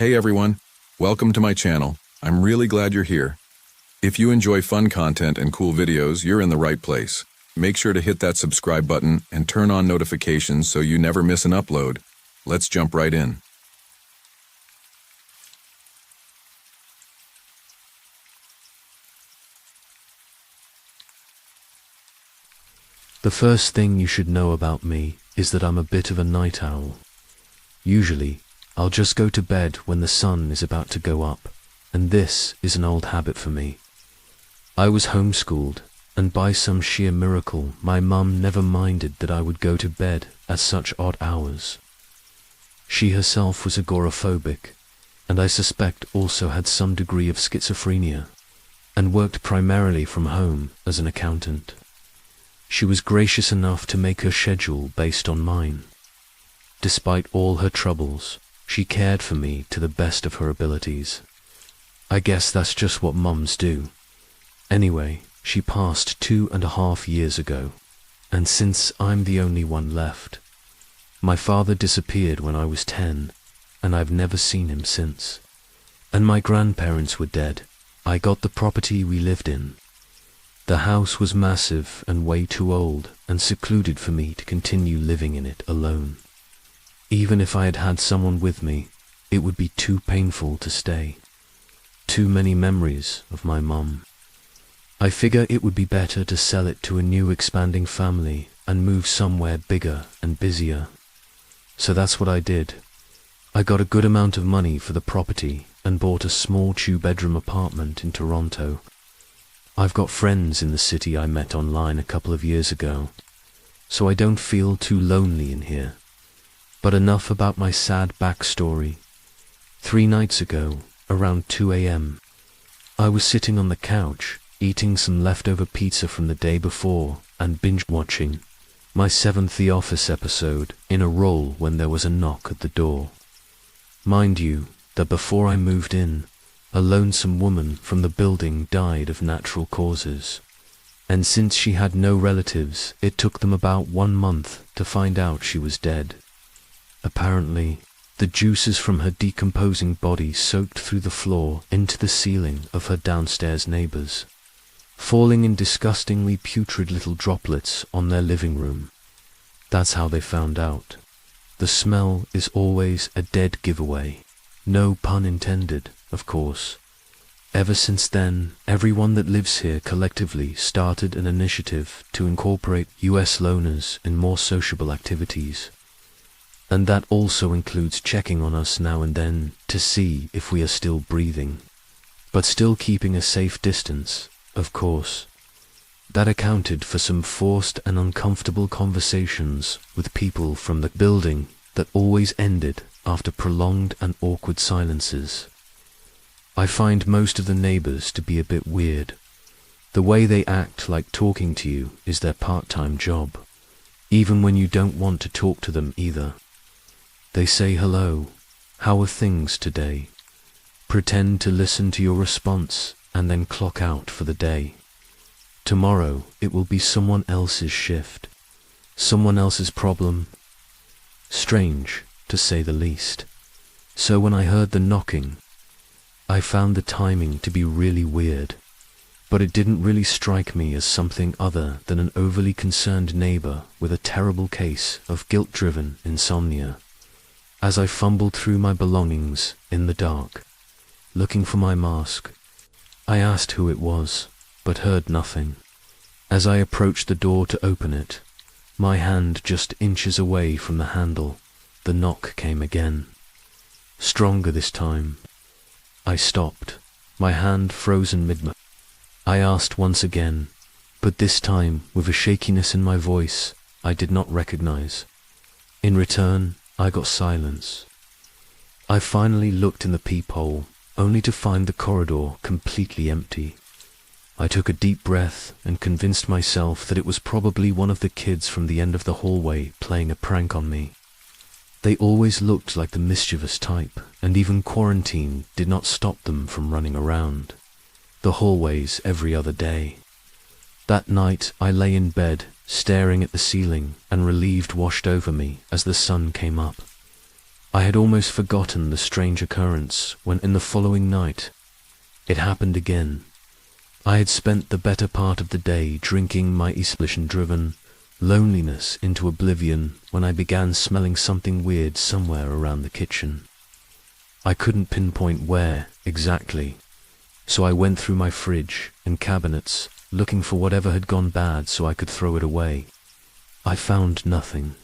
Hey everyone, welcome to my channel. I'm really glad you're here. If you enjoy fun content and cool videos, you're in the right place. Make sure to hit that subscribe button and turn on notifications so you never miss an upload. Let's jump right in. The first thing you should know about me is that I'm a bit of a night owl. Usually, I'll just go to bed when the sun is about to go up, and this is an old habit for me. I was homeschooled, and by some sheer miracle, my mum never minded that I would go to bed at such odd hours. She herself was agoraphobic, and I suspect also had some degree of schizophrenia, and worked primarily from home as an accountant. She was gracious enough to make her schedule based on mine. Despite all her troubles, she cared for me to the best of her abilities. I guess that's just what mums do. Anyway, she passed 2.5 years ago, and since I'm the only one left, my father disappeared when I was 10, and I've never seen him since. And my grandparents were dead. I got the property we lived in. The house was massive and way too old and secluded for me to continue living in it alone. Even if I had had someone with me, it would be too painful to stay. Too many memories of my mum. I figure it would be better to sell it to a new expanding family and move somewhere bigger and busier. So that's what I did. I got a good amount of money for the property and bought a small two-bedroom apartment in Toronto. I've got friends in the city I met online a couple of years ago, so I don't feel too lonely in here. But enough about my sad backstory. 3 nights ago, around 2 a.m., I was sitting on the couch, eating some leftover pizza from the day before and binge-watching my 7th The Office episode in a roll when there was a knock at the door. Mind you, that before I moved in, a lonesome woman from the building died of natural causes, and since she had no relatives, it took them about 1 month to find out she was dead. Apparently, the juices from her decomposing body soaked through the floor into the ceiling of her downstairs neighbors, falling in disgustingly putrid little droplets on their living room. That's how they found out. The smell is always a dead giveaway. No pun intended, of course. Ever since then, everyone that lives here collectively started an initiative to incorporate US loners in more sociable activities. And that also includes checking on us now and then to see if we are still breathing, but still keeping a safe distance, of course. That accounted for some forced and uncomfortable conversations with people from the building that always ended after prolonged and awkward silences. I find most of the neighbors to be a bit weird. The way they act like talking to you is their part-time job, even when you don't want to talk to them either. They say hello, how are things today? Pretend to listen to your response and then clock out for the day. Tomorrow it will be someone else's shift, someone else's problem. Strange, to say the least. So when I heard the knocking, I found the timing to be really weird, but it didn't really strike me as something other than an overly concerned neighbor with a terrible case of guilt-driven insomnia. As I fumbled through my belongings in the dark, looking for my mask, I asked who it was, but heard nothing. As I approached the door to open it, my hand just inches away from the handle, the knock came again. Stronger this time. I stopped, my hand frozen mid-motion. I asked once again, but this time with a shakiness in my voice I did not recognize. In return, I got silence. I finally looked in the peephole, only to find the corridor completely empty. I took a deep breath and convinced myself that it was probably one of the kids from the end of the hallway playing a prank on me. They always looked like the mischievous type, and even quarantine did not stop them from running around the hallways every other day. That night I lay in bed, staring at the ceiling, and relieved washed over me as the sun came up. I had almost forgotten the strange occurrence when in the following night, it happened again. I had spent the better part of the day drinking my isolation-driven loneliness into oblivion when I began smelling something weird somewhere around the kitchen. I couldn't pinpoint where exactly, so I went through my fridge and cabinets looking for whatever had gone bad so I could throw it away. I found nothing.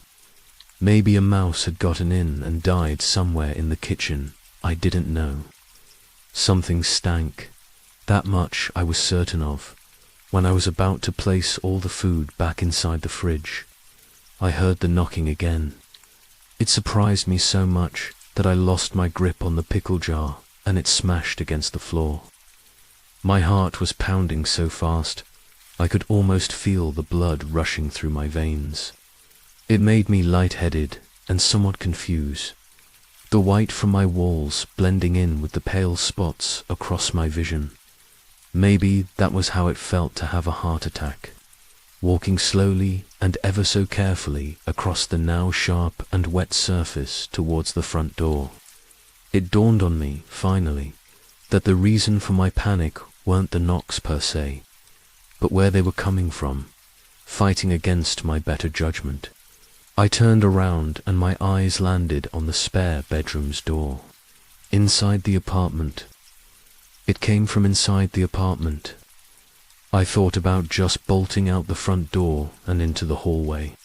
Maybe a mouse had gotten in and died somewhere in the kitchen. I didn't know. Something stank. That much I was certain of. When I was about to place all the food back inside the fridge, I heard the knocking again. It surprised me so much that I lost my grip on the pickle jar and it smashed against the floor. My heart was pounding so fast, I could almost feel the blood rushing through my veins. It made me lightheaded and somewhat confused, the white from my walls blending in with the pale spots across my vision. Maybe that was how it felt to have a heart attack, walking slowly and ever so carefully across the now sharp and wet surface towards the front door. It dawned on me, finally, that the reason for my panic weren't the knocks per se, but where they were coming from, fighting against my better judgment. I turned around and my eyes landed on the spare bedroom's door. Inside the apartment. It came from inside the apartment. I thought about just bolting out the front door and into the hallway,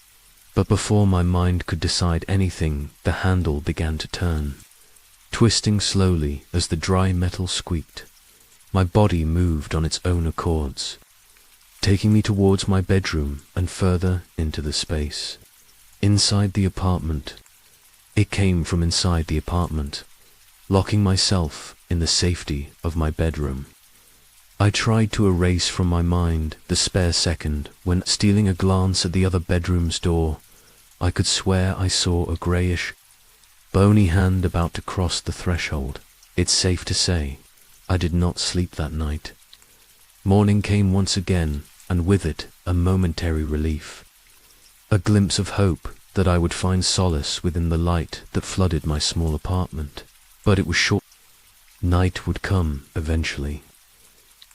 but before my mind could decide anything, the handle began to turn, twisting slowly as the dry metal squeaked. My body moved on its own accords, taking me towards my bedroom and further into the space. Inside the apartment. It came from inside the apartment, locking myself in the safety of my bedroom. I tried to erase from my mind the spare second when, stealing a glance at the other bedroom's door, I could swear I saw a greyish, bony hand about to cross the threshold. It's safe to say, I did not sleep that night. Morning came once again, and with it a momentary relief. A glimpse of hope that I would find solace within the light that flooded my small apartment. But it was short. Night would come eventually.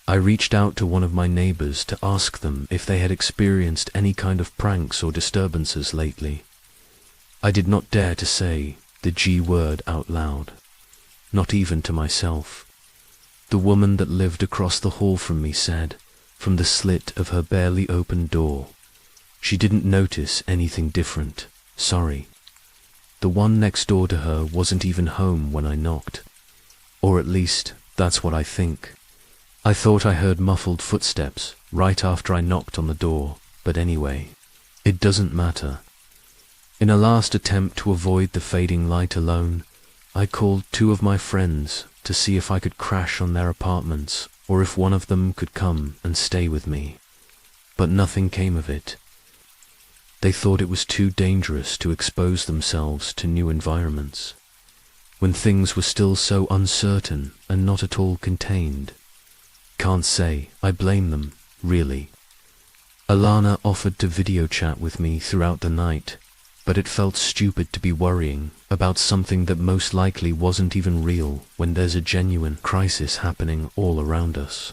I reached out to one of my neighbors to ask them if they had experienced any kind of pranks or disturbances lately. I did not dare to say the G word out loud, not even to myself. The woman that lived across the hall from me said, from the slit of her barely opened door, she didn't notice anything different. Sorry. The one next door to her wasn't even home when I knocked. Or at least, that's what I think. I thought I heard muffled footsteps right after I knocked on the door, but anyway, it doesn't matter. In a last attempt to avoid the fading light alone, I called two of my friends to see if I could crash on their apartments or if one of them could come and stay with me. But nothing came of it. They thought it was too dangerous to expose themselves to new environments, when things were still so uncertain and not at all contained. Can't say I blame them, really. Alana offered to video chat with me throughout the night, but it felt stupid to be worrying about something that most likely wasn't even real when there's a genuine crisis happening all around us.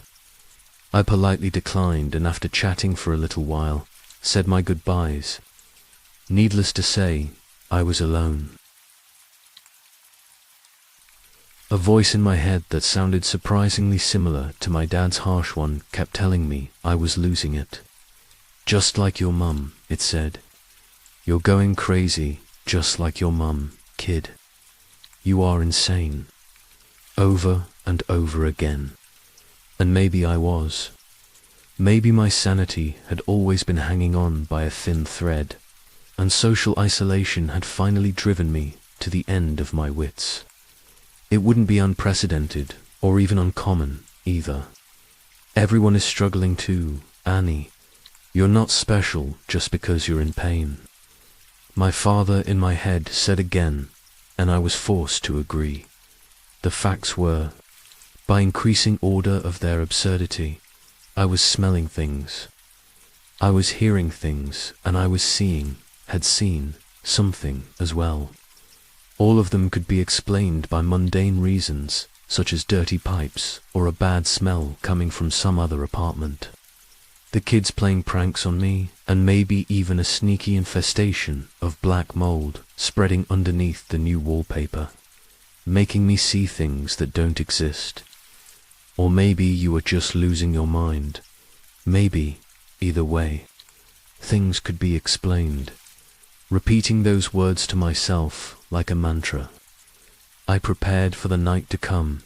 I politely declined, and after chatting for a little while, said my goodbyes. Needless to say, I was alone. A voice in my head that sounded surprisingly similar to my dad's harsh one kept telling me I was losing it. Just like your mum, it said. You're going crazy, just like your mum, kid. You are insane. Over and over again. And maybe I was. Maybe my sanity had always been hanging on by a thin thread, and social isolation had finally driven me to the end of my wits. It wouldn't be unprecedented, or even uncommon, either. Everyone is struggling too, Annie. You're not special just because you're in pain. My father in my head said again, and I was forced to agree. The facts were, by increasing order of their absurdity, I was smelling things. I was hearing things, and I was seeing, had seen, something as well. All of them could be explained by mundane reasons, such as dirty pipes or a bad smell coming from some other apartment. The kids playing pranks on me, and maybe even a sneaky infestation of black mold spreading underneath the new wallpaper, making me see things that don't exist. Or maybe you were just losing your mind. Maybe, either way, things could be explained. Repeating those words to myself like a mantra, I prepared for the night to come,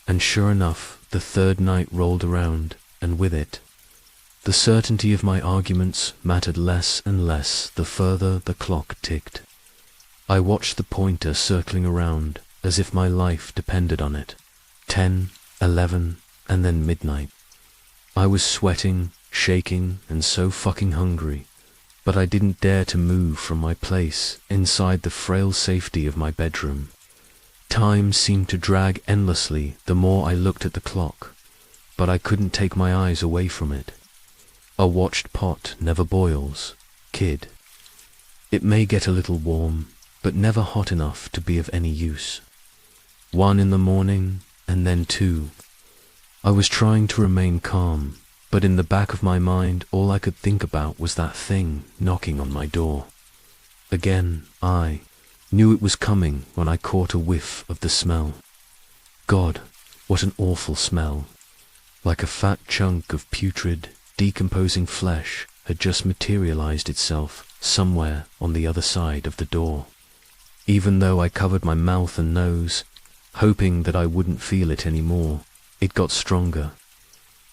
and sure enough, the third night rolled around, and with it, the certainty of my arguments mattered less and less the further the clock ticked. I watched the pointer circling around as if my life depended on it. 10, 11, and then midnight. I was sweating, shaking, and so fucking hungry, but I didn't dare to move from my place inside the frail safety of my bedroom. Time seemed to drag endlessly the more I looked at the clock, but I couldn't take my eyes away from it. A watched pot never boils, kid. It may get a little warm, but never hot enough to be of any use. 1 in the morning, and then 2. I was trying to remain calm, but in the back of my mind all I could think about was that thing knocking on my door. Again, I knew it was coming when I caught a whiff of the smell. God, what an awful smell. Like a fat chunk of putrid, decomposing flesh had just materialized itself somewhere on the other side of the door. Even though I covered my mouth and nose, hoping that I wouldn't feel it anymore, it got stronger.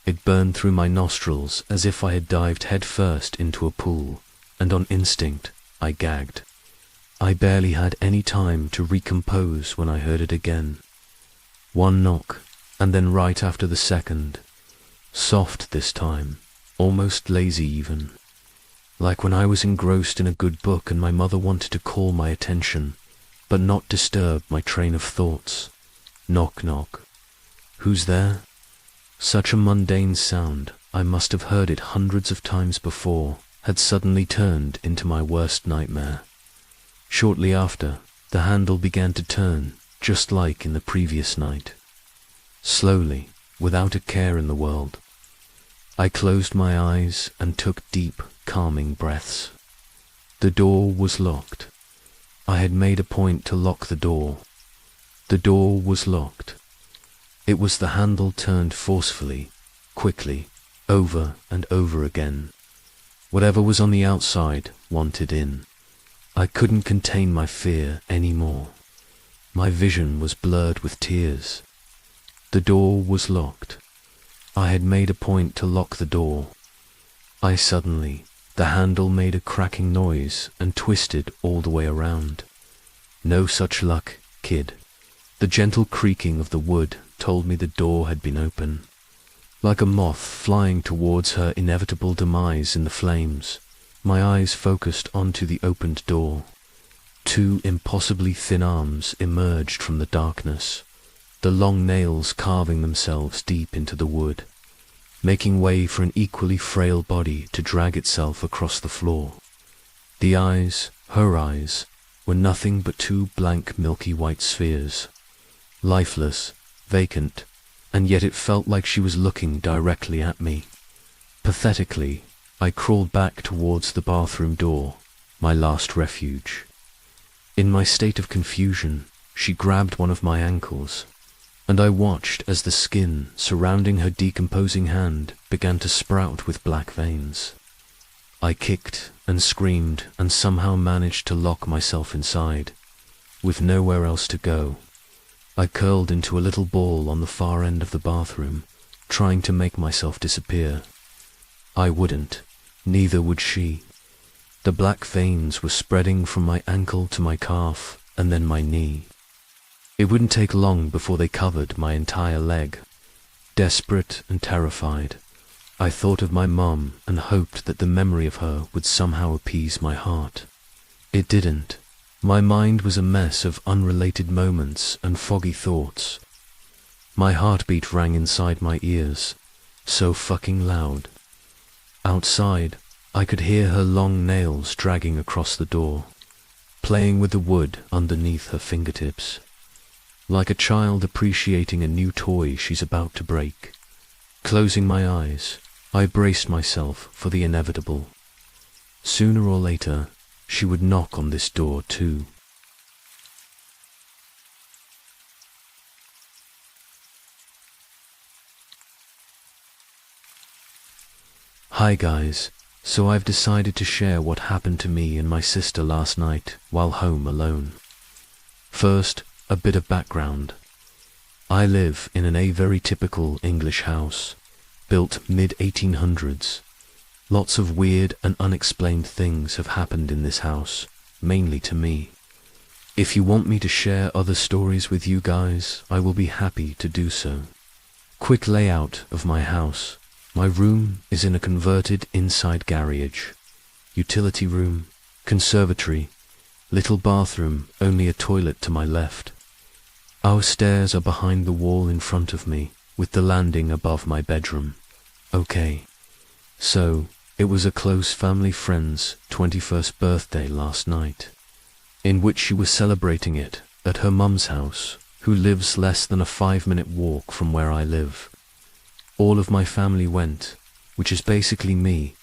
It burned through my nostrils as if I had dived headfirst into a pool, and on instinct, I gagged. I barely had any time to recompose when I heard it again. 1 knock, and then right after the second. Soft this time, almost lazy even. Like when I was engrossed in a good book and my mother wanted to call my attention, but not disturb my train of thoughts. Knock, knock. Who's there? Such a mundane sound, I must have heard it hundreds of times before, had suddenly turned into my worst nightmare. Shortly after, the handle began to turn, just like in the previous night. Slowly, without a care in the world. I closed my eyes and took deep, calming breaths. The door was locked. I had made a point to lock the door. The door was locked. It was the handle turned forcefully, quickly, over and over again. Whatever was on the outside wanted in. I couldn't contain my fear any more. My vision was blurred with tears. The door was locked. I had made a point to lock the door. The handle made a cracking noise and twisted all the way around. No such luck, kid. The gentle creaking of the wood told me the door had been open. Like a moth flying towards her inevitable demise in the flames, my eyes focused onto the opened door. 2 impossibly thin arms emerged from the darkness, the long nails carving themselves deep into the wood, making way for an equally frail body to drag itself across the floor. The eyes, her eyes, were nothing but 2 blank milky white spheres, lifeless, vacant, and yet it felt like she was looking directly at me. Pathetically, I crawled back towards the bathroom door, my last refuge. In my state of confusion, she grabbed one of my ankles, and I watched as the skin surrounding her decomposing hand began to sprout with black veins. I kicked and screamed and somehow managed to lock myself inside. With nowhere else to go, I curled into a little ball on the far end of the bathroom, trying to make myself disappear. I wouldn't, neither would she. The black veins were spreading from my ankle to my calf and then my knee. It wouldn't take long before they covered my entire leg. Desperate and terrified, I thought of my mum and hoped that the memory of her would somehow appease my heart. It didn't. My mind was a mess of unrelated moments and foggy thoughts. My heartbeat rang inside my ears, so fucking loud. Outside, I could hear her long nails dragging across the door. playing with the wood underneath her fingertips, like a child appreciating a new toy she's about to break. Closing my eyes, I braced myself for the inevitable. Sooner or later, she would knock on this door too. Hi guys, so I've decided to share what happened to me and my sister last night while home alone. First, a bit of background. I live in a very typical English house, built mid-1800s. Lots of weird and unexplained things have happened in this house, mainly to me. If you want me to share other stories with you guys, I will be happy to do so. Quick layout of my house. My room is in a converted inside garage, utility room, conservatory, little bathroom, only a toilet to my left. Our stairs are behind the wall in front of me, with the landing above my bedroom. Okay, so it was a close family friend's 21st birthday last night, in which she was celebrating it at her mum's house, who lives less than a 5-minute walk from where I live. All of my family went, which is basically me,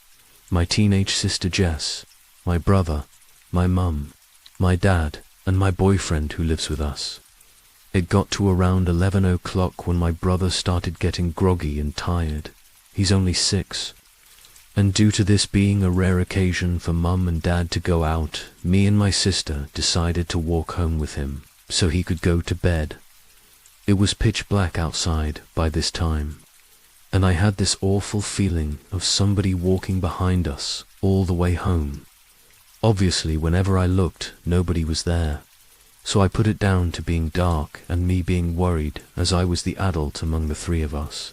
my teenage sister Jess, my brother, my mum, my dad, and my boyfriend who lives with us. It got to around 11 o'clock when my brother started getting groggy and tired. He's only 6. And due to this being a rare occasion for mum and dad to go out, me and my sister decided to walk home with him, so he could go to bed. It was pitch black outside by this time, and I had this awful feeling of somebody walking behind us all the way home. Obviously, whenever I looked, nobody was there, so I put it down to being dark and me being worried, as I was the adult among the 3 of us.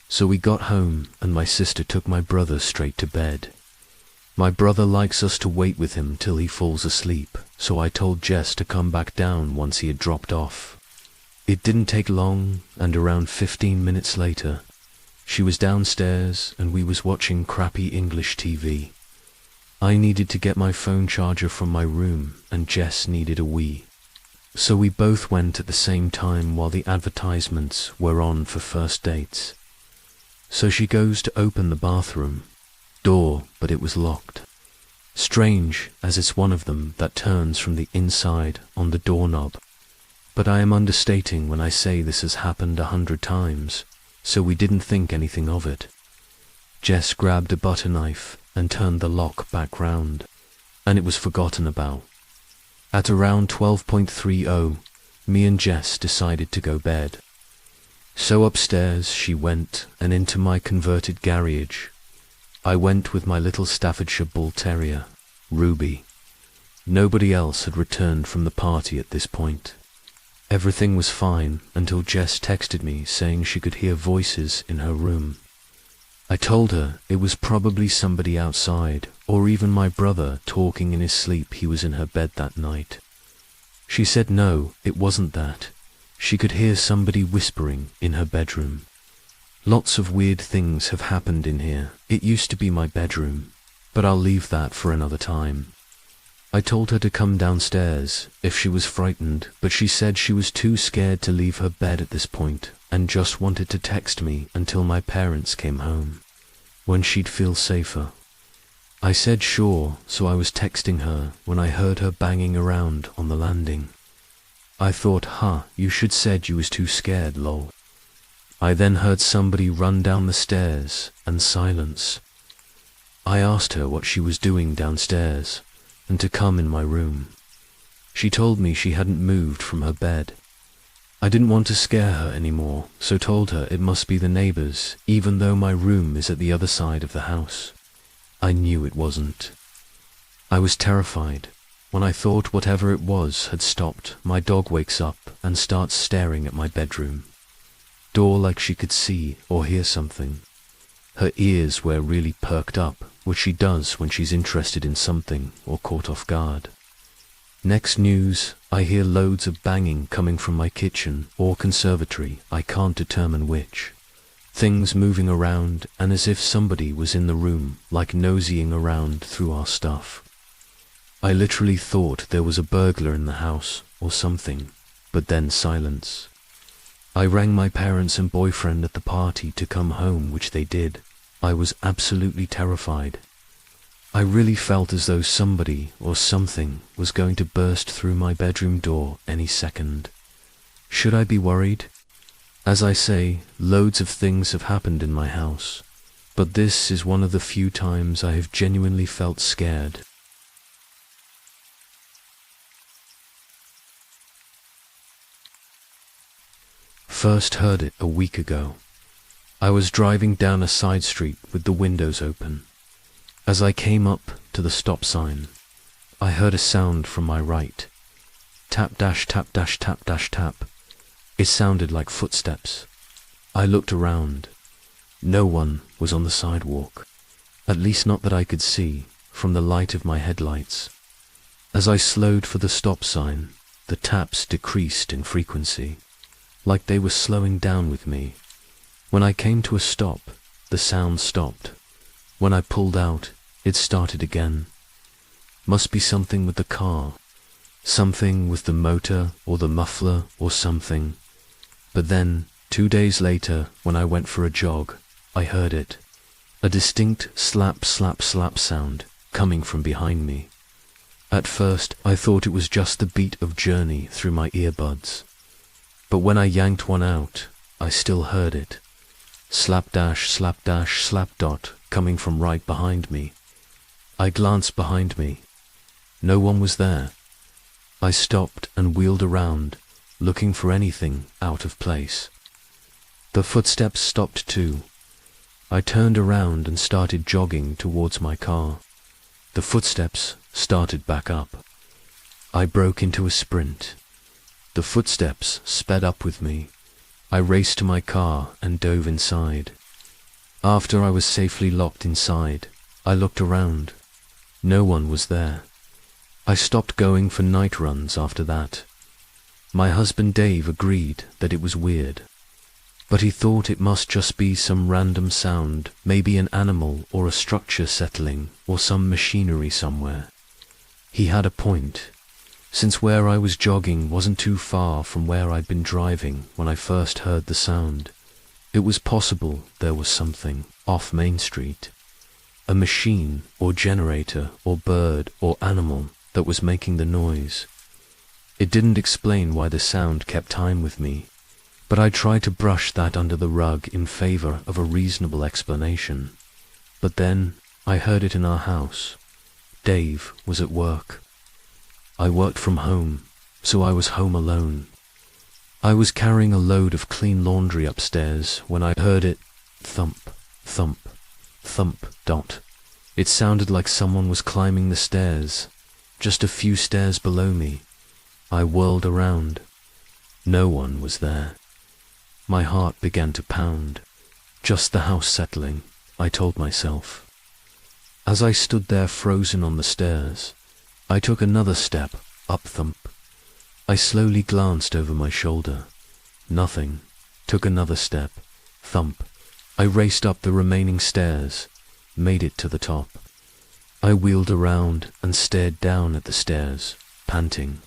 So we got home and my sister took my brother straight to bed. My brother likes us to wait with him till he falls asleep, so I told Jess to come back down once he had dropped off. It didn't take long, and around 15 minutes later, she was downstairs and we was watching crappy English TV. I needed to get my phone charger from my room and Jess needed a wee. So we both went at the same time while the advertisements were on for first dates. So she goes to open the bathroom door, but it was locked. Strange, as it's one of them that turns from the inside on the doorknob. But I am understating when I say this has happened 100 times. So we didn't think anything of it. Jess grabbed a butter knife and turned the lock back round, and it was forgotten about. At around 12:30, me and Jess decided to go bed. So upstairs she went and into my converted garage. I went with my little Staffordshire Bull Terrier, Ruby. Nobody else had returned from the party at this point. Everything was fine until Jess texted me saying she could hear voices in her room. I told her it was probably somebody outside, or even my brother talking in his sleep. He was in her bed that night. She said no, it wasn't that. She could hear somebody whispering in her bedroom. Lots of weird things have happened in here. It used to be my bedroom, but I'll leave that for another time. I told her to come downstairs if she was frightened, but she said she was too scared to leave her bed at this point and just wanted to text me until my parents came home, when she'd feel safer. I said sure, so I was texting her when I heard her banging around on the landing. I thought, you should said you was too scared, lol. I then heard somebody run down the stairs and silence. I asked her what she was doing downstairs and to come in my room. She told me she hadn't moved from her bed. I didn't want to scare her anymore, so told her it must be the neighbors, even though my room is at the other side of the house. I knew it wasn't. I was terrified. When I thought whatever it was had stopped, my dog wakes up and starts staring at my bedroom door like she could see or hear something. Her ears were really perked up, which she does when she's interested in something or caught off guard. Next news, I hear loads of banging coming from my kitchen or conservatory, I can't determine which. Things moving around and as if somebody was in the room, like nosying around through our stuff. I literally thought there was a burglar in the house or something, but then silence. I rang my parents and boyfriend at the party to come home, which they did. I was absolutely terrified. I really felt as though somebody or something was going to burst through my bedroom door any second. Should I be worried? As I say, loads of things have happened in my house, but this is one of the few times I have genuinely felt scared. First heard it a week ago. I was driving down a side street with the windows open. As I came up to the stop sign, I heard a sound from my right. Tap dash tap dash tap dash tap. It sounded like footsteps. I looked around. No one was on the sidewalk, at least not that I could see from the light of my headlights. As I slowed for the stop sign, the taps decreased in frequency, like they were slowing down with me. When I came to a stop, the sound stopped. When I pulled out, it started again. Must be something with the car, something with the motor or the muffler or something. But then, 2 days later, when I went for a jog, I heard it. A distinct slap slap slap sound coming from behind me. At first, I thought it was just the beat of Journey through my earbuds. But when I yanked one out, I still heard it. Slap dash slap dot coming from right behind me. I glanced behind me. No one was there. I stopped and wheeled around, looking for anything out of place. The footsteps stopped too. I turned around and started jogging towards my car. The footsteps started back up. I broke into a sprint. The footsteps sped up with me. I raced to my car and dove inside. After I was safely locked inside, I looked around. No one was there. I stopped going for night runs after that. My husband Dave agreed that it was weird, but he thought it must just be some random sound, maybe an animal or a structure settling or some machinery somewhere. He had a point, since where I was jogging wasn't too far from where I'd been driving when I first heard the sound. It was possible there was something off Main Street, a machine or generator or bird or animal that was making the noise. It didn't explain why the sound kept time with me, but I tried to brush that under the rug in favor of a reasonable explanation. But then I heard it in our house. Dave was at work. I worked from home, so I was home alone. I was carrying a load of clean laundry upstairs when I heard it thump, thump, thump dot. It sounded like someone was climbing the stairs, just a few stairs below me. I whirled around. No one was there. My heart began to pound. Just the house settling, I told myself. As I stood there frozen on the stairs, I took another step, up thump. I slowly glanced over my shoulder. Nothing. Took another step, thump. I raced up the remaining stairs, made it to the top. I wheeled around and stared down at the stairs, panting,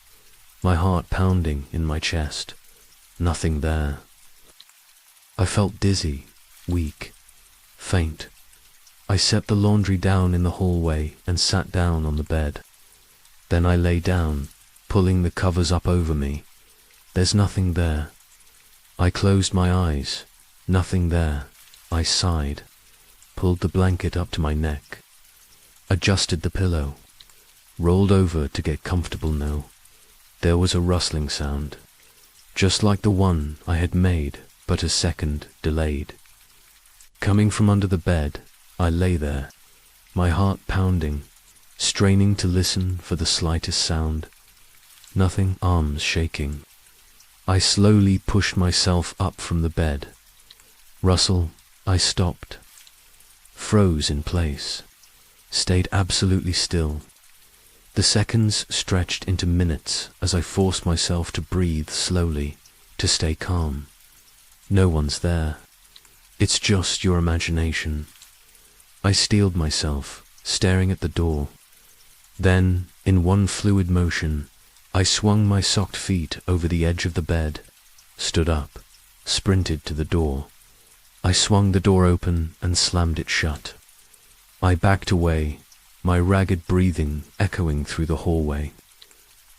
my heart pounding in my chest. Nothing there. I felt dizzy, weak, faint. I set the laundry down in the hallway and sat down on the bed. Then I lay down, pulling the covers up over me. There's nothing there. I closed my eyes. Nothing there. I sighed, pulled the blanket up to my neck, adjusted the pillow, rolled over to get comfortable now. There was a rustling sound, just like the one I had made, but a second delayed. Coming from under the bed, I lay there, my heart pounding, straining to listen for the slightest sound. Nothing, arms shaking. I slowly pushed myself up from the bed. Rustle, I stopped, froze in place, stayed absolutely still. The seconds stretched into minutes as I forced myself to breathe slowly, to stay calm. No one's there. It's just your imagination. I steeled myself, staring at the door. Then, in one fluid motion, I swung my socked feet over the edge of the bed, stood up, sprinted to the door. I swung the door open and slammed it shut. I backed away, my ragged breathing echoing through the hallway.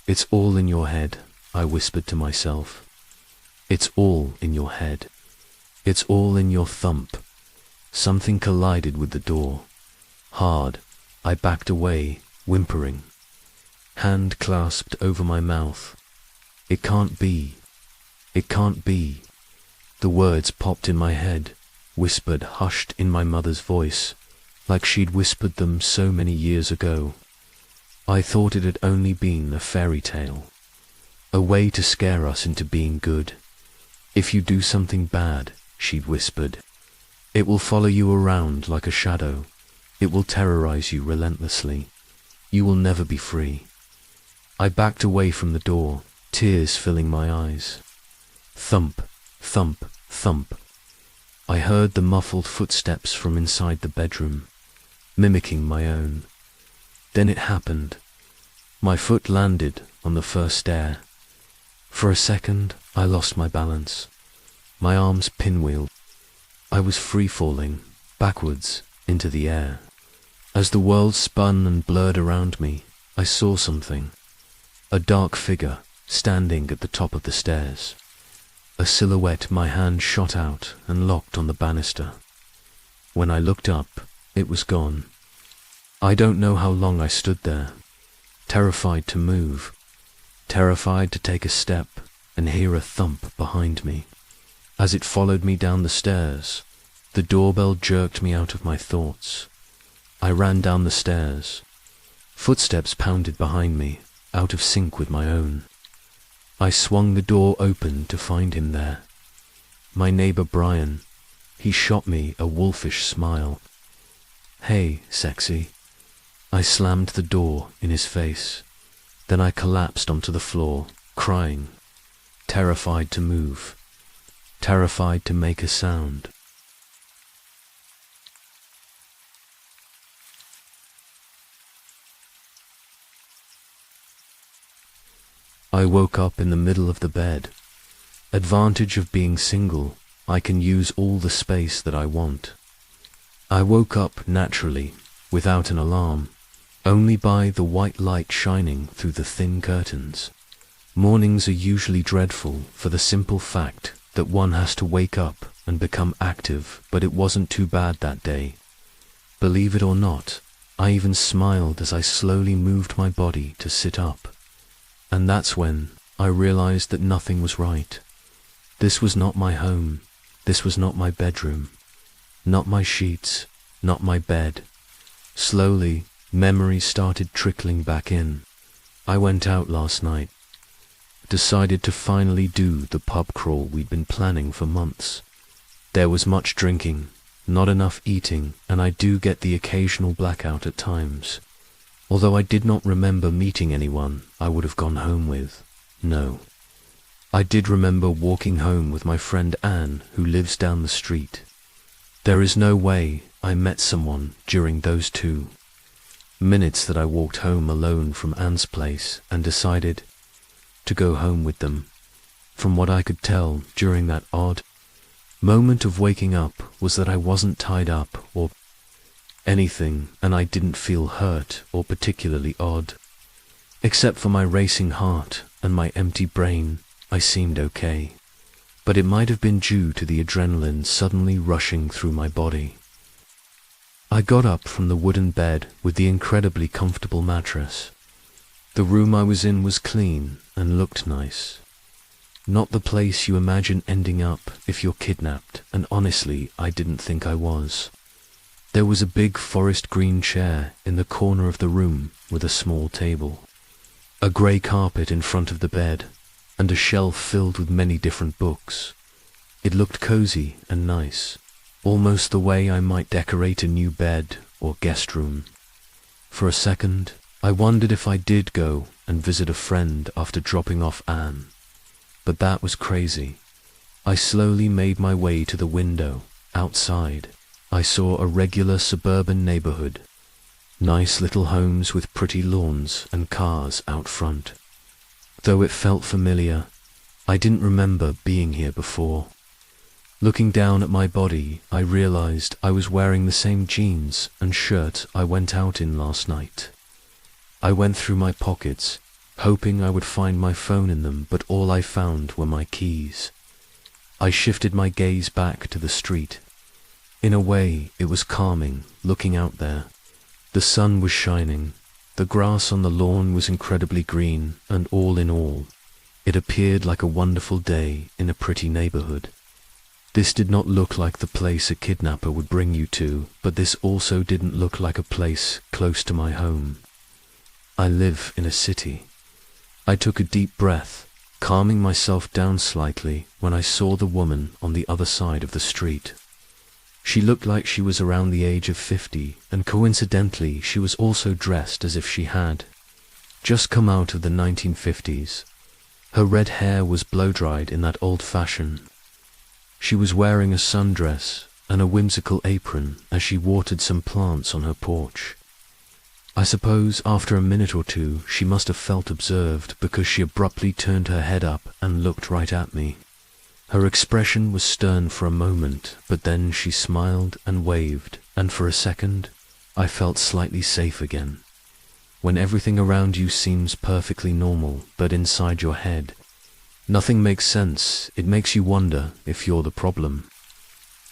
"It's all in your head," I whispered to myself. "It's all in your head. It's all in your thump." Something collided with the door. Hard, I backed away, whimpering. Hand clasped over my mouth. "It can't be. It can't be." The words popped in my head, whispered hushed in my mother's voice, like she'd whispered them so many years ago. I thought it had only been a fairy tale, a way to scare us into being good. "If you do something bad," she'd whispered, "it will follow you around like a shadow. It will terrorize you relentlessly. You will never be free." I backed away from the door, tears filling my eyes. Thump, thump, thump. I heard the muffled footsteps from inside the bedroom, mimicking my own. Then it happened. My foot landed on the first stair. For a second, I lost my balance. My arms pinwheeled. I was free-falling, backwards, into the air. As the world spun and blurred around me, I saw something. A dark figure, standing at the top of the stairs. A silhouette my hand shot out and locked on the banister. When I looked up, it was gone. I don't know how long I stood there, terrified to move, terrified to take a step and hear a thump behind me. As it followed me down the stairs, the doorbell jerked me out of my thoughts. I ran down the stairs. Footsteps pounded behind me, out of sync with my own. I swung the door open to find him there. My neighbor Brian. He shot me a wolfish smile. "Hey, sexy." I slammed the door in his face. Then I collapsed onto the floor, crying, terrified to move, terrified to make a sound. I woke up in the middle of the bed. Advantage of being single, I can use all the space that I want. I woke up naturally, without an alarm, only by the white light shining through the thin curtains. Mornings are usually dreadful for the simple fact that one has to wake up and become active, but it wasn't too bad that day. Believe it or not, I even smiled as I slowly moved my body to sit up. And that's when I realized that nothing was right. This was not my home. This was not my bedroom. Not my sheets. Not my bed. Slowly, memories started trickling back in. I went out last night. Decided to finally do the pub crawl we'd been planning for months. There was much drinking, not enough eating, and I do get the occasional blackout at times. Although I did not remember meeting anyone I would have gone home with. No. I did remember walking home with my friend Anne, who lives down the street. There is no way I met someone during those 2 minutes that I walked home alone from Anne's place and decided to go home with them. From what I could tell during that odd moment of waking up was that I wasn't tied up or anything, and I didn't feel hurt or particularly odd. Except for my racing heart and my empty brain, I seemed okay. But it might have been due to the adrenaline suddenly rushing through my body. I got up from the wooden bed with the incredibly comfortable mattress. The room I was in was clean and looked nice. Not the place you imagine ending up if you're kidnapped, and honestly, I didn't think I was. There was a big forest green chair in the corner of the room with a small table, a grey carpet in front of the bed, and a shelf filled with many different books. It looked cozy and nice, almost the way I might decorate a new bed or guest room. For a second, I wondered if I did go and visit a friend after dropping off Anne. But that was crazy. I slowly made my way to the window, outside. I saw a regular suburban neighborhood. Nice little homes with pretty lawns and cars out front. Though it felt familiar, I didn't remember being here before. Looking down at my body, I realized I was wearing the same jeans and shirt I went out in last night. I went through my pockets, hoping I would find my phone in them, but all I found were my keys. I shifted my gaze back to the street. In a way, it was calming, looking out there. The sun was shining, the grass on the lawn was incredibly green, and all in all, it appeared like a wonderful day in a pretty neighborhood. This did not look like the place a kidnapper would bring you to, but this also didn't look like a place close to my home. I live in a city. I took a deep breath, calming myself down slightly when I saw the woman on the other side of the street. She looked like she was around the age of 50, and coincidentally she was also dressed as if she had just come out of the 1950s. Her red hair was blow-dried in that old fashion. She was wearing a sundress and a whimsical apron as she watered some plants on her porch. I suppose after a minute or two she must have felt observed, because she abruptly turned her head up and looked right at me. Her expression was stern for a moment, but then she smiled and waved, and for a second I felt slightly safe again. When everything around you seems perfectly normal, but inside your head nothing makes sense, it makes you wonder if you're the problem.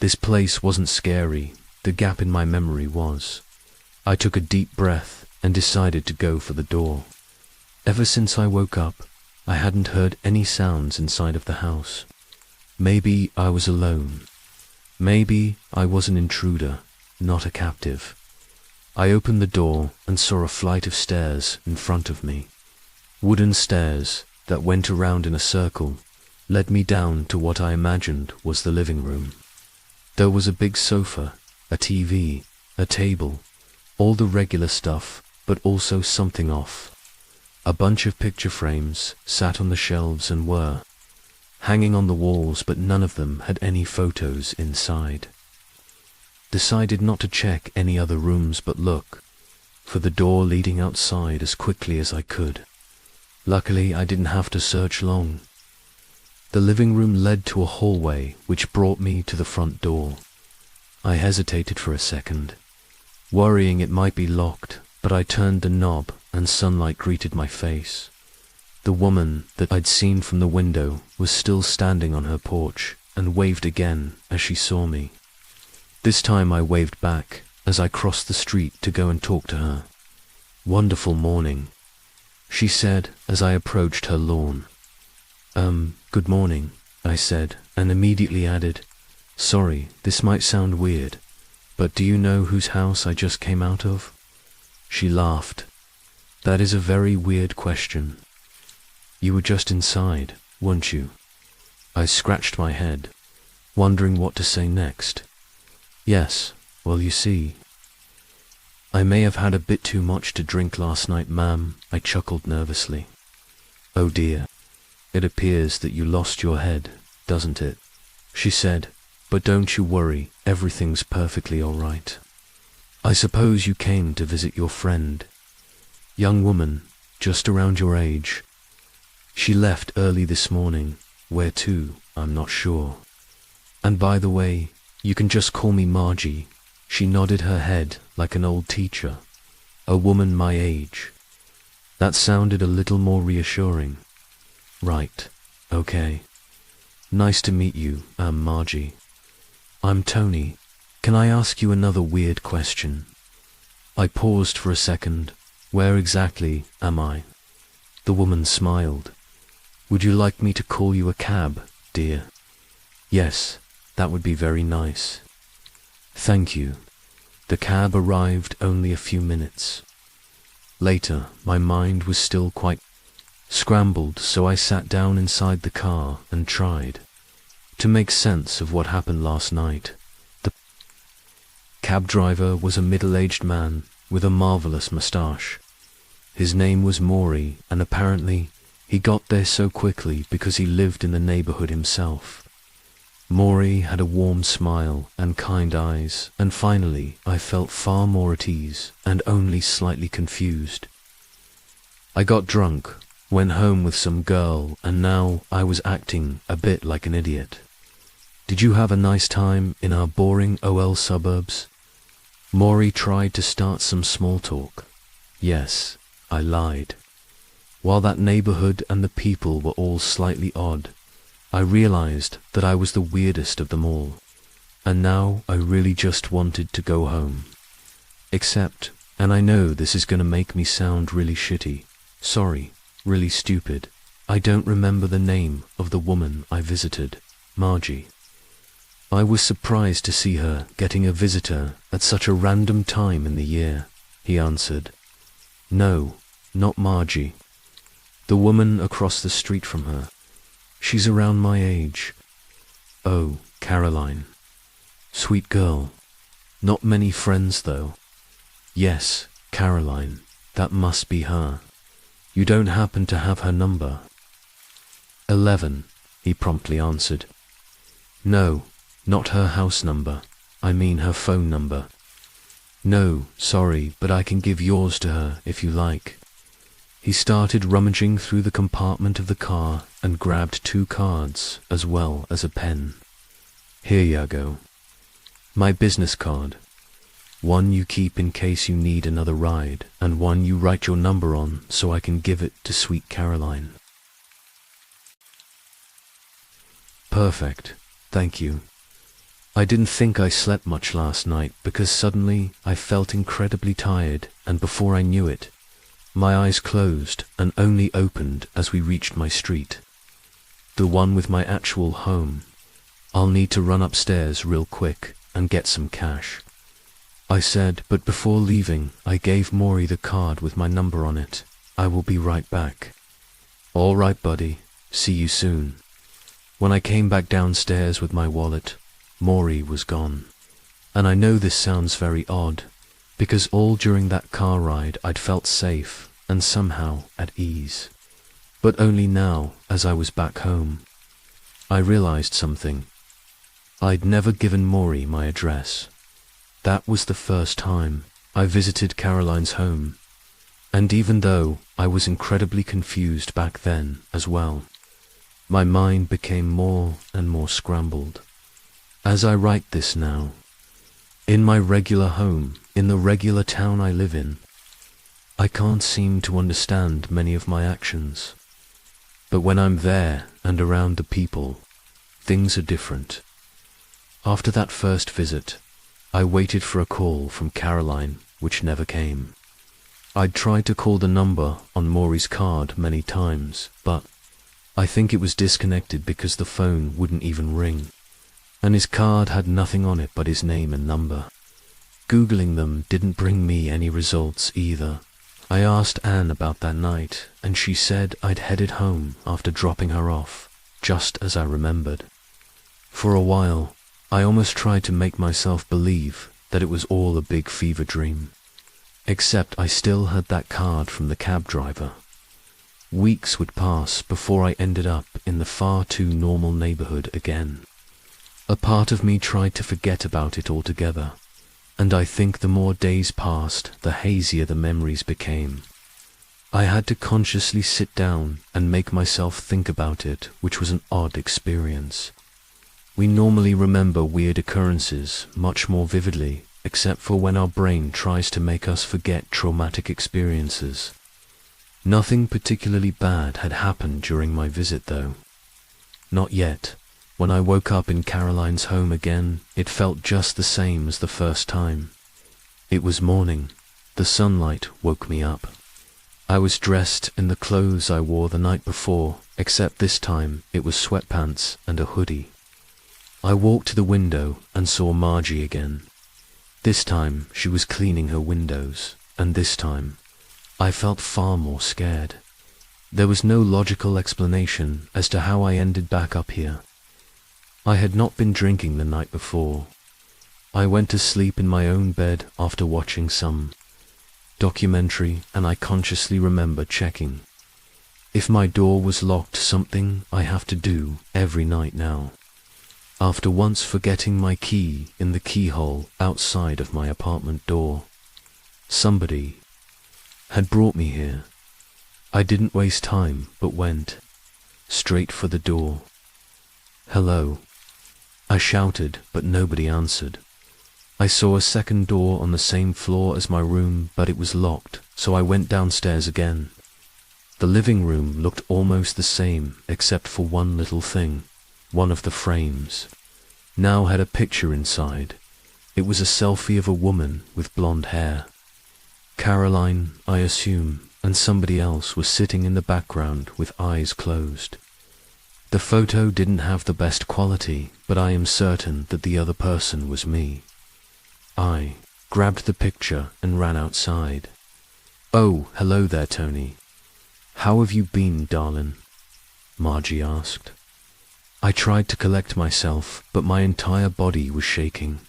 This place wasn't scary, the gap in my memory was. I took a deep breath and decided to go for the door. Ever since I woke up, I hadn't heard any sounds inside of the house. Maybe I was alone. Maybe I was an intruder, not a captive. I opened the door and saw a flight of stairs in front of me. Wooden stairs that went around in a circle led me down to what I imagined was the living room. There was a big sofa, a TV, a table, all the regular stuff, but also something off. A bunch of picture frames sat on the shelves and were hanging on the walls, but none of them had any photos inside. Decided not to check any other rooms but look for the door leading outside as quickly as I could. Luckily, I didn't have to search long. The living room led to a hallway which brought me to the front door. I hesitated for a second, worrying it might be locked, but I turned the knob and sunlight greeted my face. The woman that I'd seen from the window was still standing on her porch and waved again as she saw me. This time I waved back as I crossed the street to go and talk to her. "Wonderful morning," she said as I approached her lawn. Good morning," I said, and immediately added, "Sorry, this might sound weird, but do you know whose house I just came out of?" She laughed. "That is a very weird question. You were just inside, weren't you?" I scratched my head, wondering what to say next. "Yes, well, you see, I may have had a bit too much to drink last night, ma'am," I chuckled nervously. "Oh dear, it appears that you lost your head, doesn't it?" she said, "but don't you worry, everything's perfectly all right. I suppose you came to visit your friend. Young woman, just around your age. She left early this morning. Where to, I'm not sure. And by the way, you can just call me Margie." She nodded her head like an old teacher. "A woman my age." That sounded a little more reassuring. "Right, okay. Nice to meet you, Margie. I'm Tony. Can I ask you another weird question?" I paused for a second. "Where exactly am I?" The woman smiled. "Would you like me to call you a cab, dear?" "Yes, that would be very nice." "Thank you." The cab arrived only a few minutes later. My mind was still quite scrambled, so I sat down inside the car and tried to make sense of what happened last night. The cab driver was a middle-aged man with a marvelous moustache. His name was Maury, and apparently he got there so quickly because he lived in the neighborhood himself. Maury had a warm smile and kind eyes, and finally I felt far more at ease and only slightly confused. I got drunk, went home with some girl, and now I was acting a bit like an idiot. Did you have a nice time in our boring OL suburbs? Maury tried to start some small talk. Yes, I lied. While that neighborhood and the people were all slightly odd, I realized that I was the weirdest of them all, and now I really just wanted to go home. Except, and I know this is gonna make me sound really shitty, sorry, really stupid, I don't remember the name of the woman I visited, Margie. I was surprised to see her getting a visitor at such a random time in the year, he answered. No, not Margie. The woman across the street from her. She's around my age. Oh, Caroline. Sweet girl. Not many friends, though. Yes, Caroline. That must be her. You don't happen to have her number? 11, he promptly answered. No, not her house number. I mean her phone number. No, sorry, but I can give yours to her if you like. He started rummaging through the compartment of the car and grabbed 2 cards as well as a pen. Here you go. My business card. One you keep in case you need another ride, and one you write your number on so I can give it to sweet Caroline. Perfect. Thank you. I didn't think I slept much last night because suddenly I felt incredibly tired, and before I knew it, my eyes closed and only opened as we reached my street. The one with my actual home. I'll need to run upstairs real quick and get some cash, I said, but before leaving, I gave Maury the card with my number on it. I will be right back. All right, buddy. See you soon. When I came back downstairs with my wallet, Maury was gone. And I know this sounds very odd, because all during that car ride I'd felt safe and somehow at ease. But only now, as I was back home, I realized something. I'd never given Maury my address. That was the first time I visited Caroline's home, and even though I was incredibly confused back then as well, my mind became more and more scrambled. As I write this now, in my regular home, in the regular town I live in, I can't seem to understand many of my actions. But when I'm there and around the people, things are different. After that first visit, I waited for a call from Caroline, which never came. I'd tried to call the number on Maury's card many times, but I think it was disconnected because the phone wouldn't even ring, and his card had nothing on it but his name and number. Googling them didn't bring me any results either. I asked Anne about that night, and she said I'd headed home after dropping her off, just as I remembered. For a while, I almost tried to make myself believe that it was all a big fever dream. Except I still had that card from the cab driver. Weeks would pass before I ended up in the far too normal neighborhood again. A part of me tried to forget about it altogether, and I think the more days passed, the hazier the memories became. I had to consciously sit down and make myself think about it, which was an odd experience. We normally remember weird occurrences much more vividly, except for when our brain tries to make us forget traumatic experiences. Nothing particularly bad had happened during my visit, though. Not yet. When I woke up in Caroline's home again, it felt just the same as the first time. It was morning. The sunlight woke me up. I was dressed in the clothes I wore the night before, except this time it was sweatpants and a hoodie. I walked to the window and saw Margie again. This time she was cleaning her windows, and this time I felt far more scared. There was no logical explanation as to how I ended back up here. I had not been drinking the night before. I went to sleep in my own bed after watching some documentary, and I consciously remember checking if my door was locked, something I have to do every night now. after once forgetting my key in the keyhole outside of my apartment door. Somebody had brought me here. I didn't waste time, but went straight for the door. "Hello," I shouted, but nobody answered. I saw a second door on the same floor as my room, but it was locked, so I went downstairs again. The living room looked almost the same, except for one little thing. One of the frames now had a picture inside. It was a selfie of a woman with blonde hair. Caroline, I assume, and somebody else was sitting in the background with eyes closed. The photo didn't have the best quality, but I am certain that the other person was me. I grabbed the picture and ran outside. "Oh, hello there, Tony. How have you been, darling?" Margie asked. I tried to collect myself, but my entire body was shaking.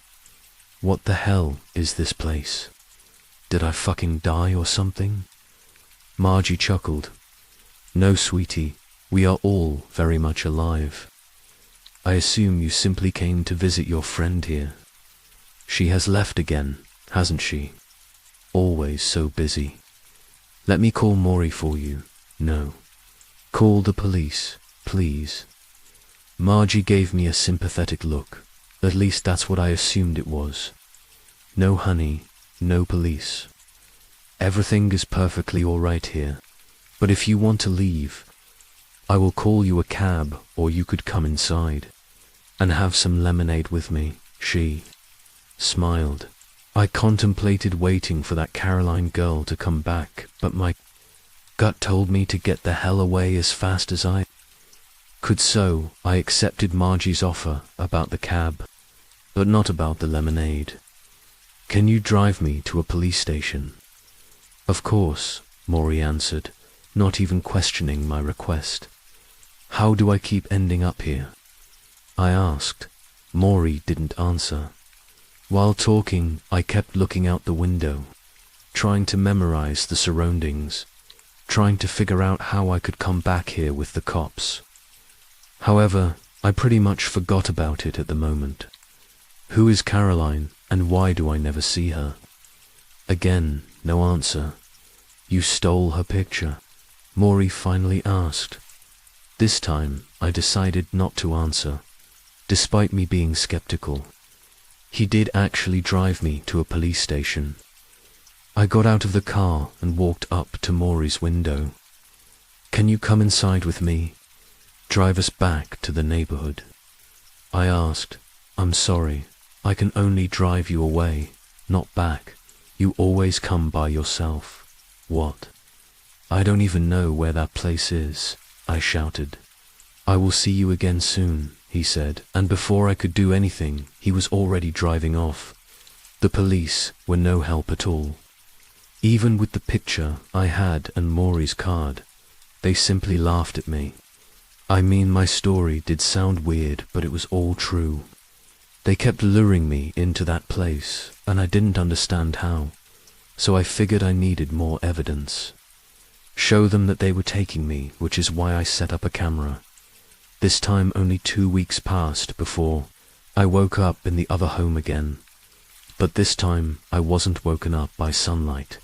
What the hell is this place? Did I fucking die or something? Margie chuckled. "No, sweetie, we are all very much alive. I assume you simply came to visit your friend here. She has left again, hasn't she? Always so busy. Let me call Maury for you." "No. Call the police, please." Margie gave me a sympathetic look. At least that's what I assumed it was. "No, honey, no police. Everything is perfectly all right here. But if you want to leave, I will call you a cab, or you could come inside and have some lemonade with me." She smiled. I contemplated waiting for that Caroline girl to come back, but my gut told me to get the hell away as fast as I could, so I accepted Margie's offer about the cab, but not about the lemonade. "Can you drive me to a police station?" "Of course," Maury answered, not even questioning my request. "How do I keep ending up here?" I asked. Maury didn't answer. While talking, I kept looking out the window, trying to memorize the surroundings, trying to figure out how I could come back here with the cops. However, I pretty much forgot about it at the moment. Who is Caroline, and why do I never see her? Again, no answer. "You stole her picture?" Maury finally asked. This time, I decided not to answer, despite me being skeptical. He did actually drive me to a police station. I got out of the car and walked up to Maury's window. "Can you come inside with me? Drive us back to the neighborhood?" I asked. "I'm sorry, I can only drive you away, not back. You always come by yourself." "What? I don't even know where that place is," I shouted. "I will see you again soon," he said, and before I could do anything, he was already driving off. The police were no help at all. Even with the picture I had and Maury's card, they simply laughed at me. I mean, my story did sound weird, but it was all true. They kept luring me into that place, and I didn't understand how, so I figured I needed more evidence. Show them that they were taking me, which is why I set up a camera. This time only 2 weeks passed before I woke up in the other home again. But this time I wasn't woken up by sunlight.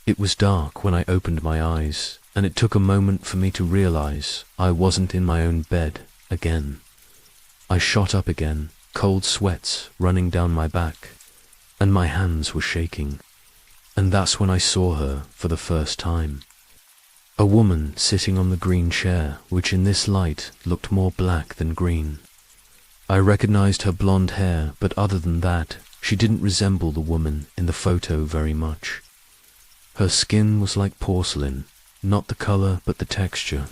It was dark when I opened my eyes, and it took a moment for me to realize I wasn't in my own bed again. I shot up again, cold sweats running down my back, and my hands were shaking. And that's when I saw her for the first time. A woman sitting on the green chair, which in this light looked more black than green. I recognized her blonde hair, but other than that, she didn't resemble the woman in the photo very much. Her skin was like porcelain, not the color but the texture.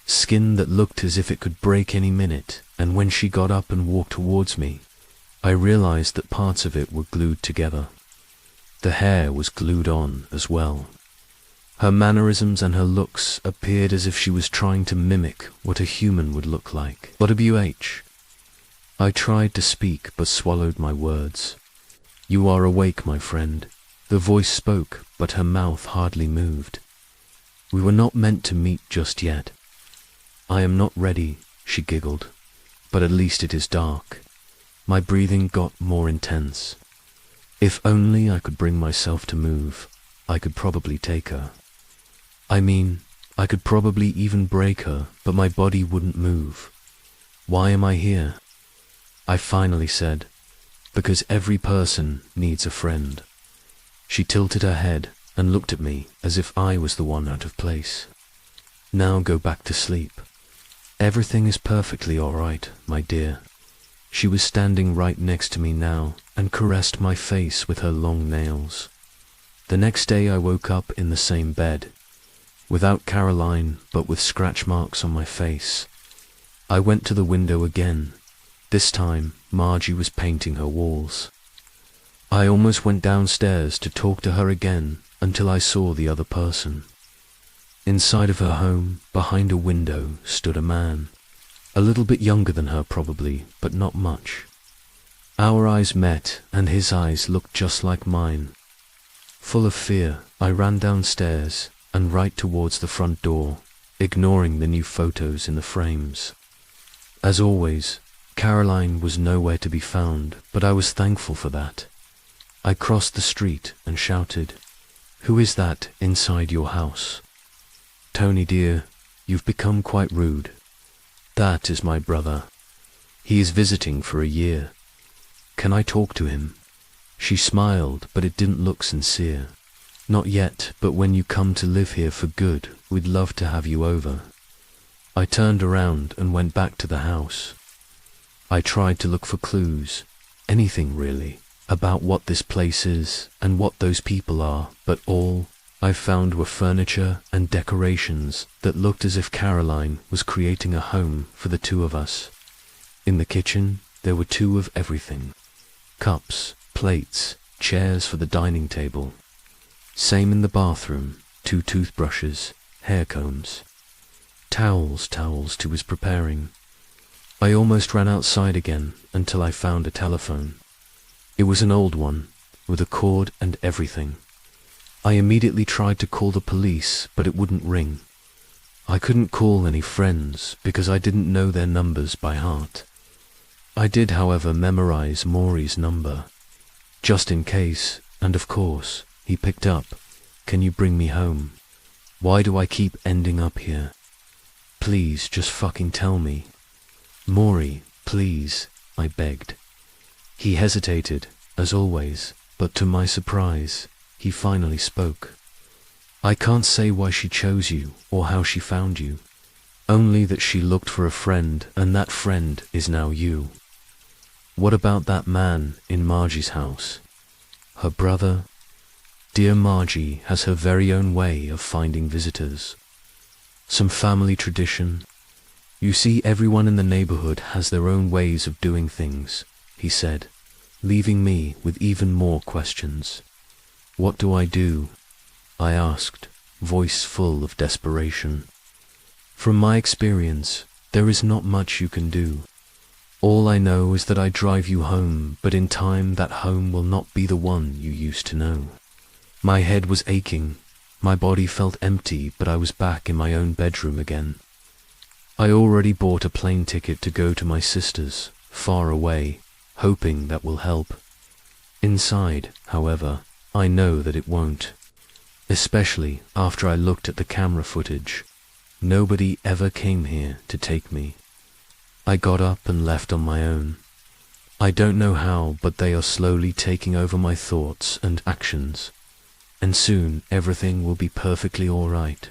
Skin that looked as if it could break any minute, and when she got up and walked towards me, I realized that parts of it were glued together. The hair was glued on as well. Her mannerisms and her looks appeared as if she was trying to mimic what a human would look like. "WH." I tried to speak but swallowed my words. "You are awake, my friend." The voice spoke, but her mouth hardly moved. "We were not meant to meet just yet." "I am not ready," she giggled. but at least it is dark. My breathing got more intense. If only I could bring myself to move, I could probably take her. I mean, I could probably even break her, but my body wouldn't move. Why am I here? I finally said, because every person needs a friend. She tilted her head and looked at me as if I was the one out of place. Now go back to sleep. Everything is perfectly all right, my dear. She was standing right next to me now and caressed my face with her long nails. The next day I woke up in the same bed, without Caroline but with scratch marks on my face. I went to the window again. This time Margie was painting her walls. I almost went downstairs to talk to her again until I saw the other person. Inside of her home, behind a window, stood a man. A little bit younger than her probably, but not much. Our eyes met, and his eyes looked just like mine. Full of fear, I ran downstairs and right towards the front door, ignoring the new photos in the frames. As always, Caroline was nowhere to be found, but I was thankful for that. I crossed the street and shouted, "Who is that inside your house?" "Tony dear, you've become quite rude. That is my brother. He is visiting for a year. Can I talk to him?" She smiled, but it didn't look sincere. "Not yet, but when you come to live here for good, we'd love to have you over." I turned around and went back to the house. I tried to look for clues, anything really, about what this place is and what those people are, but all I found were furniture and decorations that looked as if Caroline was creating a home for the two of us. In the kitchen, there were two of everything. Cups, plates, chairs for the dining table. Same in the bathroom, 2 toothbrushes, hair combs. Towels she was preparing. I almost ran outside again until I found a telephone. It was an old one, with a cord and everything. I immediately tried to call the police, but it wouldn't ring. I couldn't call any friends because I didn't know their numbers by heart. I did, however, memorize Maury's number, just in case, and of course, he picked up. "Can you bring me home? Why do I keep ending up here? Please, just fucking tell me. Maury, please," I begged. He hesitated, as always, but to my surprise, he finally spoke. "I can't say why she chose you or how she found you, only that she looked for a friend and that friend is now you." "What about that man in Margie's house?" "Her brother?" Dear Margie has her very own way of finding visitors. Some family tradition. You see, everyone in the neighborhood has their own ways of doing things, he said, leaving me with even more questions. "What do I do?" I asked, voice full of desperation. "From my experience, there is not much you can do. All I know is that I drive you home, but in time that home will not be the one you used to know." My head was aching. My body felt empty, but I was back in my own bedroom again. I already bought a plane ticket to go to my sister's, far away, hoping that will help. Inside, however, I know that it won't. Especially after I looked at the camera footage. Nobody ever came here to take me. I got up and left on my own. I don't know how, but they are slowly taking over my thoughts and actions. And soon everything will be perfectly all right.